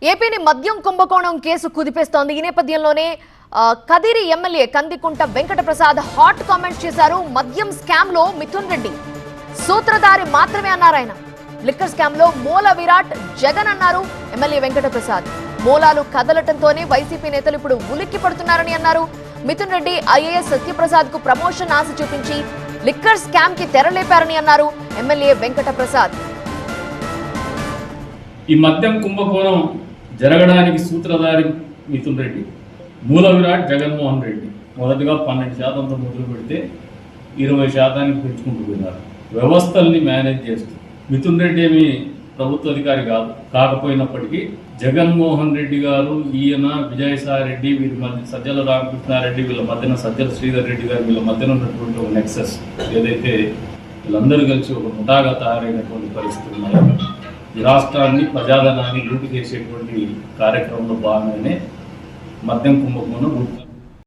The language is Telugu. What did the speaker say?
ఏపీని మద్యం కుంభకోణం కేసు కుదిపేస్తోంది. ఈ నేపథ్యంలోనే Kadiri MLA Kandikunta Venkata Prasad hot comments చేశారు. మద్యం స్కామ్ లో మిథున్ రెడ్డి సూత్రధారి మాత్రమే అన్నారు ఆయన. లిక్కర్ స్కామ్ లో మూల విరాట్ జగన్ అన్నారు ఎమ్మెల్యే వెంకట ప్రసాద్. మూలాలు కదలటంతోనే వైసీపీ నేతలు ఇప్పుడు ఉలిక్కి పడుతున్నారని అన్నారు. మిథున్ రెడ్డి ఐఏఎస్ సత్యప్రసాద్ కు ప్రమోషన్ ఆశ చూపించి లిక్కర్ స్కామ్ కి తెరలేపారని అన్నారు ఎమ్మెల్యే వెంకట ప్రసాద్. ఈ మద్యం కుంభకోణం జరగడానికి సూత్రధారి మిథున్ రెడ్డి, మూల విరాట్ జగన్మోహన్ రెడ్డి. మొదటగా 12% మొదలు పెడితే 20% పెంచుకుంటూ పోయినారు. వ్యవస్థల్ని మేనేజ్ చేస్తూ మిథున్ రెడ్డి ఏమి ప్రభుత్వ అధికారి కాకపోయినప్పటికీ జగన్మోహన్ రెడ్డి గారు, ఈయన విజయసాయి రెడ్డి, వీరి మధ్య సజ్జల రామకృష్ణారెడ్డి, వీళ్ళ మధ్యన సజ్జల శ్రీధర్ రెడ్డి గారు, వీళ్ళ మధ్యన ఉన్నటువంటి ఒక నెక్సెస్ ఏదైతే వీళ్ళందరూ కలిసి ఒక ముఠాగా తయారైనటువంటి పరిస్థితులు ఉన్నాయి. ఈ రాష్ట్రాన్ని ప్రజాధనాన్ని లూటు చేసేటువంటి కార్యక్రమంలో భాగంగానే మద్యం కుంభకోణం